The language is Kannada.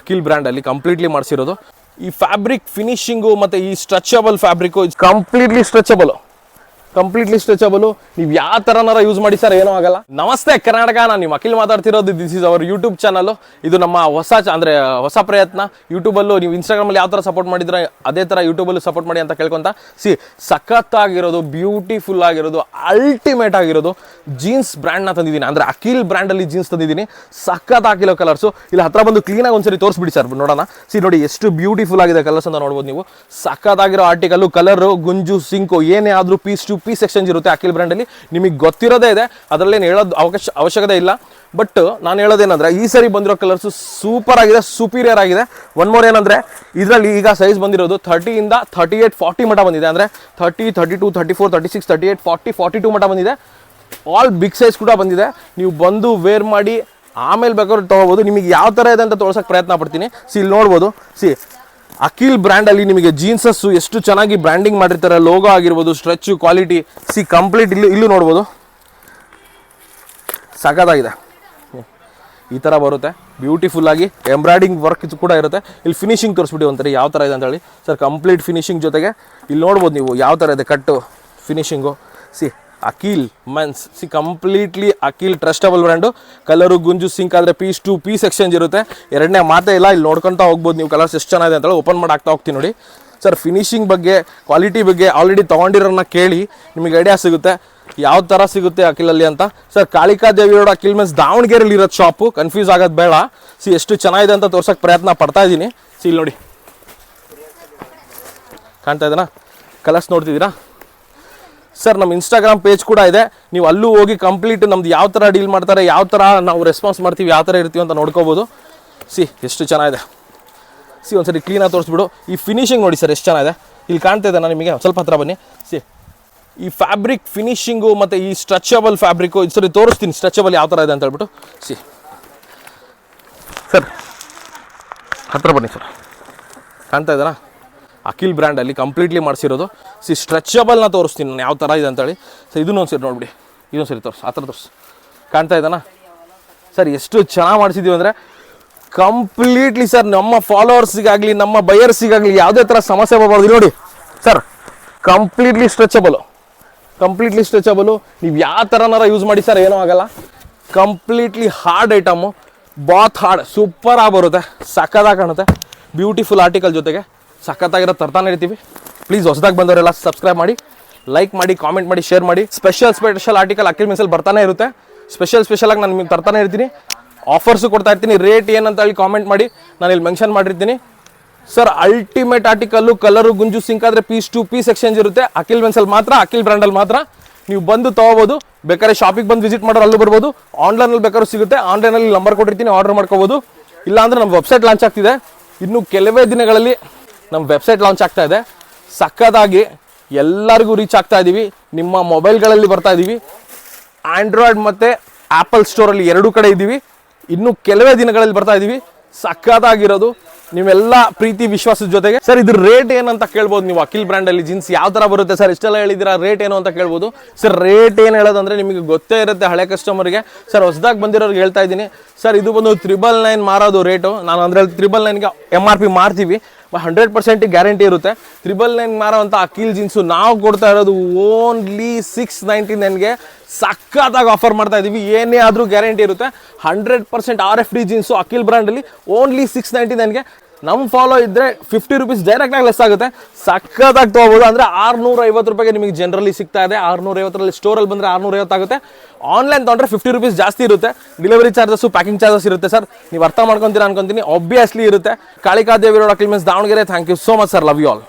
ಅಖಿಲ್ ಬ್ರ್ಯಾಂಡಲ್ಲಿ ಕಂಪ್ಲೀಟ್ಲಿ ಮಾಡಿಸಿರೋದು. ಈ ಫ್ಯಾಬ್ರಿಕ್ ಫಿನಿಶಿಂಗು ಮತ್ತು ಈ ಸ್ಟ್ರೆಚಬಲ್ ಫ್ಯಾಬ್ರಿಕ್ಕು ಕಂಪ್ಲೀಟ್ಲಿ ಸ್ಟ್ರೆಚಬಲು. ನೀವು ಯಾವ ಥರನಾರ ಯೂಸ್ ಮಾಡಿ ಸರ್, ಏನೂ ಆಗಲ್ಲ. ನಮಸ್ತೆ ಕರ್ನಾಟಕ, ನಾನು ನಿಮ್ಮ ಅಖಿಲ್ ಮಾತಾಡ್ತಿರೋದು. This is our YouTube channel. ಇದು ನಮ್ಮ ಹೊಸ ಪ್ರಯತ್ನ. ಯೂಟ್ಯೂಬಲ್ಲೂ ನೀವು ಇನ್ಸ್ಟಾಗ್ರಾಮಲ್ಲಿ ಯಾವ ಥರ ಸಪೋರ್ಟ್ ಮಾಡಿದ್ರೆ ಅದೇ ಥರ ಯೂಟ್ಯೂಬಲ್ಲೂ ಸಪೋರ್ಟ್ ಮಾಡಿ ಅಂತ ಕೇಳ್ಕೊಂತ. ಸಖತ್ತಾಗಿರೋದು, ಬ್ಯೂಟಿಫುಲ್ ಆಗಿರೋದು, ಅಲ್ಟಿಮೇಟ್ ಆಗಿರೋದು ಜೀನ್ಸ್ ಬ್ರ್ಯಾಂಡ್ನ ತಂದಿದ್ದೀನಿ. ಅಂದರೆ ಅಖಿಲ್ ಬ್ರ್ಯಾಂಡಲ್ಲಿ ಜೀನ್ಸ್ ತಂದಿದ್ದೀನಿ. ಸಖತ್ತಾಗಿರೋ ಕಲರ್ಸು. ಇಲ್ಲಿ ಹತ್ರ ಬಂದು ಕ್ಲೀನಾಗಿ ಒಂದ್ಸರಿ ತೋರಿಸ್ಬಿಡಿ ಸರ್, ನೋಡೋಣ. ನೋಡಿ ಎಷ್ಟು ಬ್ಯೂಟಿಫುಲ್ ಆಗಿದೆ ಕಲರ್ಸ್ ಅಂತ ನೋಡ್ಬೋದು ನೀವು. ಸಖತ್ತಾಗಿರೋ ಆರ್ಟಿಕಲ್ಲು, ಕಲರು, ಗುಂಜು, ಸಿಂಕು ಏನೇ ಆದರೂ ಪೀಸ್ ಟು ಪೀಸ್ ಎಕ್ಸ್ಚೇಂಜ್ ಇರುತ್ತೆ ಅಖಿಲ್ ಬ್ರ್ಯಾಂಡಲ್ಲಿ. ನಿಮಗೆ ಗೊತ್ತಿರೋದೇ ಇದೆ, ಅದರಲ್ಲೇನು ಹೇಳೋದು ಅವಶ್ಯಕತೆ ಇಲ್ಲ. ಬಟ್ ನಾನು ಹೇಳೋದೇನಂದ್ರೆ, ಈ ಸರಿ ಬಂದಿರೋ ಕಲರ್ಸು ಸೂಪರ್ ಆಗಿದೆ, ಸುಪೀರಿಯರ್ ಆಗಿದೆ. ಒನ್ ಮೋರ್ ಏನಂದರೆ, ಇದರಲ್ಲಿ ಈಗ ಸೈಜ್ ಬಂದಿರೋದು 30 ಇಂದ 38, 40 ಮಟ್ಟ ಬಂದಿದೆ. ಅಂದರೆ 30, 32, 34, 36, 38, 40, 42 ಮಟ್ಟ ಬಂದಿದೆ. ಆಲ್ ಬಿಗ್ ಸೈಜ್ ಕೂಡ ಬಂದಿದೆ. ನೀವು ಬಂದು ವೇರ್ ಮಾಡಿ ಆಮೇಲೆ ಬೇಕಾದ್ರೆ ತೊಗೋಬೋದು. ನಿಮಗೆ ಯಾವ ಥರ ಇದೆ ಅಂತ ತೋರ್ಸೋಕ್ಕೆ ಪ್ರಯತ್ನ ಪಡ್ತೀನಿ. ಇಲ್ಲಿ ನೋಡ್ಬೋದು. ಅಖಿಲ್ ಬ್ರ್ಯಾಂಡಲ್ಲಿ ನಿಮಗೆ ಜೀನ್ಸಸ್ಸು ಎಷ್ಟು ಚೆನ್ನಾಗಿ ಬ್ರ್ಯಾಂಡಿಂಗ್ ಮಾಡಿರ್ತಾರೆ. ಲೋಗೋ ಆಗಿರ್ಬೋದು, ಸ್ಟ್ರೆಚ್, ಕ್ವಾಲಿಟಿ ಕಂಪ್ಲೀಟ್ ಇಲ್ಲೂ ನೋಡ್ಬೋದು. ಸಖತ್ತಾಗಿದೆ. ಈ ಥರ ಬರುತ್ತೆ ಬ್ಯೂಟಿಫುಲ್ಲಾಗಿ. ಎಂಬ್ರಾಯ್ಡಿಂಗ್ ವರ್ಕ್ ಕೂಡ ಇರುತ್ತೆ. ಇಲ್ಲಿ ಫಿನಿಶಿಂಗ್ ತೋರಿಸ್ಬಿಟ್ಟು ಒಂಥರ ಯಾವ ಥರ ಇದೆ ಅಂತ ಹೇಳಿ ಸರ್. ಕಂಪ್ಲೀಟ್ ಫಿನಿಶಿಂಗ್ ಜೊತೆಗೆ ಇಲ್ಲಿ ನೋಡ್ಬೋದು ನೀವು ಯಾವ ಥರ ಇದೆ ಕಟ್ಟು finishing. Akhil men's completely Akhil trustable brand. Colour, ಗುಂಜು, ಸಿಂಕ್ ಆದರೆ ಪೀಸ್ ಟು ಪೀಸ್ ಎಕ್ಸ್ಚೇಂಜ್ ಇರುತ್ತೆ. ಎರಡನೇ ಮಾತೇ ಇಲ್ಲ. ಇಲ್ಲಿ ನೋಡ್ಕೊತಾ ಹೋಗ್ಬೋದು ನೀವು ಕಲರ್ಸ್ ಎಷ್ಟು ಚೆನ್ನಾಗಿದೆ ಅಂತೇಳಿ. ಓಪನ್ ಮಾಡಿ ಆಗ್ತಾ ಹೋಗ್ತೀನಿ ನೋಡಿ ಸರ್. ಫಿನಿಶಿಂಗ್ ಬಗ್ಗೆ, ಕ್ವಾಲಿಟಿ ಬಗ್ಗೆ ಆಲ್ರೆಡಿ ತೊಗೊಂಡಿರೋನ್ನ ಕೇಳಿ ನಿಮಗೆ ಐಡಿಯಾ ಸಿಗುತ್ತೆ ಯಾವ ಥರ ಸಿಗುತ್ತೆ ಅಖಿಲಲ್ಲಿ ಅಂತ. Sir, Kalikadevi road Akhil men's ದಾವಣಗೆರೆಯಲ್ಲಿ ಇರೋದು ಶಾಪು. ಕನ್ಫ್ಯೂಸ್ ಆಗೋದು ಬೇಡ. ಎಷ್ಟು ಚೆನ್ನಾಗಿದೆ ಅಂತ ತೋರ್ಸೋಕ್ಕೆ ಪ್ರಯತ್ನ ಪಡ್ತಾ ಇದ್ದೀನಿ. ಇಲ್ಲಿ ನೋಡಿ, ಕಾಣ್ತಾ ಇದೆನಾ? ಕಲರ್ಸ್ ನೋಡ್ತಿದ್ದೀರಾ ಸರ್? ನಮ್ಮ ಇನ್ಸ್ಟಾಗ್ರಾಮ್ ಪೇಜ್ ಕೂಡ ಇದೆ. ನೀವು ಅಲ್ಲೂ ಹೋಗಿ ಕಂಪ್ಲೀಟ್ ನಮ್ದು ಯಾವ ಥರ ಡೀಲ್ ಮಾಡ್ತಾರೆ, ಯಾವ ಥರ ನಾವು ರೆಸ್ಪಾನ್ಸ್ ಮಾಡ್ತೀವಿ, ಯಾವ ಥರ ಇರ್ತೀವಿ ಅಂತ ನೋಡ್ಕೋಬೋದು. ಎಷ್ಟು ಚೆನ್ನಾಗಿದೆ. ಒಂದ್ಸರಿ ಕ್ಲೀನಾಗಿ ತೋರಿಸ್ಬಿಡು. ಈ ಫಿನಿಶಿಂಗ್ ನೋಡಿ ಸರ್, ಎಷ್ಟು ಚೆನ್ನಾಗಿದೆ. ಇಲ್ಲಿ ಕಾಣ್ತಾ ಇದೆ. ನಾನು ನಿಮಗೆ ಸ್ವಲ್ಪ ಹತ್ರ ಬನ್ನಿ. ಈ ಫ್ಯಾಬ್ರಿಕ್ ಫಿನಿಶಿಂಗು ಮತ್ತು ಈ ಸ್ಟ್ರೆಚಬಲ್ ಫ್ಯಾಬ್ರಿಕ್ಕು ಸರಿ ತೋರಿಸ್ತೀನಿ. ಸ್ಟ್ರೆಚಬಲ್ ಯಾವ ಥರ ಇದೆ ಅಂತ ಹೇಳ್ಬಿಟ್ಟು. ಸರ್ ಹತ್ರ ಬನ್ನಿ ಸರ್. ಕಾಣ್ತಾ ಇದೆನಾ? ಅಖಿಲ್ ಬ್ರ್ಯಾಂಡಲ್ಲಿ ಕಂಪ್ಲೀಟ್ಲಿ ಮಾಡಿಸಿರೋದು. ಸ್ಟ್ರೆಚಬಲ್ನ ತೋರಿಸ್ತೀನಿ ನಾನು ಯಾವ ಥರ ಇದೆ ಅಂತೇಳಿ. ಇದನ್ನೂ ಒಂದ್ಸರಿ ನೋಡ್ಬಿಡಿ. ಇದೊಂದು ಸರಿ ತೋರಿಸಿ, ಆ ಥರ ತೋರಿಸಿ. ಕಾಣ್ತಾ ಇದೆನಾ ಸರ್? ಎಷ್ಟು ಚೆನ್ನಾಗಿ ಮಾಡಿಸಿದ್ದೀವಿ ಅಂದರೆ ಕಂಪ್ಲೀಟ್ಲಿ ಸರ್, ನಮ್ಮ ಫಾಲೋವರ್ಸಿಗಾಗಲಿ ನಮ್ಮ ಬಯರ್ಸಿಗಾಗಲಿ ಯಾವುದೇ ಥರ ಸಮಸ್ಯೆ ಬರಬಾರ್ದು. ನೋಡಿ ಸರ್, ಕಂಪ್ಲೀಟ್ಲಿ ಸ್ಟ್ರೆಚಬಲು. ನೀವು ಯಾವ ಥರನಾರ ಯೂಸ್ ಮಾಡಿ ಸರ್, ಏನೂ ಆಗಲ್ಲ. ಕಂಪ್ಲೀಟ್ಲಿ ಹಾರ್ಡ್ ಐಟಮು, ಬಾತ್ ಹಾರ್ಡ್, ಸೂಪರಾಗಿ ಬರುತ್ತೆ. ಸಖತ್ತಾಗಿ ಕಾಣುತ್ತೆ. ಬ್ಯೂಟಿಫುಲ್ ಆರ್ಟಿಕಲ್ ಜೊತೆಗೆ ಸಖತ್ತಾಗಿರೋ ತರ್ತಾನೆ ಇರ್ತೀವಿ. ಪ್ಲೀಸ್ ಹೊಸದಾಗಿ ಬಂದವರೆಲ್ಲ ಸಬ್ಸ್ಕ್ರೈಬ್ ಮಾಡಿ, ಲೈಕ್ ಮಾಡಿ, ಕಾಮೆಂಟ್ ಮಾಡಿ, ಶೇರ್ ಮಾಡಿ. ಸ್ಪೆಷಲ್ ಆರ್ಟಿಕಲ್ ಅಖಿಲ್ ಮೆನ್ಸಲ್ಲಿ ಬರ್ತಾನೆ ಇರುತ್ತೆ. ಸ್ಪೆಷಲಾಗಿ ನಾನು ನಿಮಗೆ ತರ್ತಾನೆ ಇರ್ತೀನಿ. ಆಫರ್ಸು ಕೊಡ್ತಾ ಇರ್ತೀನಿ. ರೇಟ್ ಏನಂತ ಹೇಳಿ ಕಾಮೆಂಟ್ ಮಾಡಿ, ನಾನು ಇಲ್ಲಿ ಮೆನ್ಷನ್ ಮಾಡಿರ್ತೀನಿ. ಸರ್, ಅಲ್ಟಿಮೇಟ್ ಆರ್ಟಿಕಲ್ಲು, ಕಲರು, ಗುಂಜು, ಸಿಂಕ್ ಆದರೆ ಪೀಸ್ ಟು ಪೀಸ್ ಎಕ್ಸ್ಚೇಂಜ್ ಇರುತ್ತೆ. ಅಖಿಲ್ ಮೆನ್ಸಲ್ಲಿ ಮಾತ್ರ, ಅಖಿಲ್ ಬ್ರ್ಯಾಂಡಲ್ಲಿ ಮಾತ್ರ. ನೀವು ಬಂದು ತೊಗೋಬೋದು. ಬೇಕಾದ್ರೆ ಶಾಪಿಗೆ ಬಂದು ವಿಸಿಟ್ ಮಾಡೋರು ಅಲ್ಲೂ ಬರ್ಬೋದು. ಆನ್ಲೈನಲ್ಲಿ ಬೇಕಾದ್ರೂ ಸಿಗುತ್ತೆ. ಆನ್ಲೈನಲ್ಲಿ ನಂಬರ್ ಕೊಟ್ಟಿರ್ತೀನಿ, ಆರ್ಡರ್ ಮಾಡ್ಕೋಬೋದು. ಇಲ್ಲಾಂದರೆ ನಮ್ಮ ವೆಬ್ಸೈಟ್ ಲಾಂಚ್ ಆಗ್ತಿದೆ. ಇನ್ನು ಕೆಲವೇ ದಿನಗಳಲ್ಲಿ ನಮ್ಮ ವೆಬ್ಸೈಟ್ ಲಾಂಚ್ ಆಗ್ತಾ ಇದೆ. ಸಖತ್ತಾಗಿ ಎಲ್ಲರಿಗೂ ರೀಚ್ ಆಗ್ತಾ ಇದ್ದೀವಿ. ನಿಮ್ಮ ಮೊಬೈಲ್ಗಳಲ್ಲಿ ಬರ್ತಾ ಇದ್ದೀವಿ. ಆಂಡ್ರಾಯ್ಡ್ ಮತ್ತು ಆ್ಯಪಲ್ ಸ್ಟೋರಲ್ಲಿ ಎರಡೂ ಕಡೆ ಇದ್ದೀವಿ. ಇನ್ನು ಕೆಲವೇ ದಿನಗಳಲ್ಲಿ ಬರ್ತಾ ಇದ್ದೀವಿ. ಸಖತ್ತಾಗಿರೋದು ನೀವೆಲ್ಲ ಪ್ರೀತಿ ವಿಶ್ವಾಸದ ಜೊತೆಗೆ. ಸರ್, ಇದ್ರ ರೇಟ್ ಏನಂತ ಕೇಳ್ಬೋದು ನೀವು. ಅಖಿಲ್ ಬ್ರ್ಯಾಂಡಲ್ಲಿ ಜೀನ್ಸ್ ಯಾವ ಥರ ಬರುತ್ತೆ ಸರ್, ಇಷ್ಟೆಲ್ಲ ಹೇಳಿದ್ದೀರಾ, ರೇಟ್ ಏನು ಅಂತ ಕೇಳ್ಬೋದು. ಸರ್, ರೇಟ್ ಏನು ಹೇಳೋದಂದರೆ ನಿಮಗೆ ಗೊತ್ತೇ ಇರುತ್ತೆ ಹಳೆ ಕಸ್ಟಮರ್ಗೆ. ಸರ್, ಹೊಸದಾಗಿ ಬಂದಿರೋರಿಗೆ ಹೇಳ್ತಾ ಇದ್ದೀನಿ. ಸರ್, ಇದು ಬಂದು 999 ಮಾರೋದು ರೇಟು. ನಾನು ಅಂದರೆ 999ಗೆ MRP ಮಾರ್ತೀವಿ. 100% ಗ್ಯಾರಂಟಿ ಇರುತ್ತೆ. 999 ಮಾರೋ ಅಂತ ಅಖಿಲ್ ಜೀನ್ಸು ನಾವು ಕೊಡ್ತಾ ಇರೋದು ಓನ್ಲಿ 699ಗೆ ಸಖತ್ತಾಗಿ ಆಫರ್ ಮಾಡ್ತಾ ಇದ್ದೀವಿ. ಏನೇ ಆದರೂ ಗ್ಯಾರಂಟಿ ಇರುತ್ತೆ. 100% RFD ಜೀನ್ಸು ಅಖಿಲ್ ಬ್ರ್ಯಾಂಡಲ್ಲಿ ಓನ್ಲಿ 699ಗೆ. ನಮ್ಮ ಫಾಲೋ ಇದ್ದರೆ 50 ರೂಪೀಸ್ ಡೈರೆಕ್ಟಾಗಿ ಲೆಸ್ ಆಗುತ್ತೆ. ಸಖತ್ತಾಗಿ ತೊಗೋಬೋದು. ಅಂದರೆ 650 ರೂಪಾಯಿಗೆ ನಿಮಗೆ ಜನರಲಿ ಸಿಗ್ತಾ ಇದೆ. 650ರಲ್ಲಿ ಸ್ಟೋರಲ್ಲಿ ಬಂದರೆ 650 ಆಗುತ್ತೆ. ಆನ್ಲೈನ್ ತೊಗೊಂಡ್ರೆ 50 ರೂಪೀಸ್ ಜಾಸ್ತಿ ಇರುತ್ತೆ. ಡೆಲಿವರಿ ಚಾರ್ಜಸ್ಸು, ಪ್ಯಾಕಿಂಗ್ ಚಾರ್ಜಸ್ ಇರುತ್ತೆ ಸರ್. ನೀವು ಅರ್ಥ ಮಾಡ್ಕೊತೀರಾ ಅನ್ಕೊತೀನಿ. ಆಬ್ವಿಯಸ್ಲಿ ಇರುತ್ತೆ. Kalikadevi road Akhil men's Davanagere. Thank you so much sir. Love you all.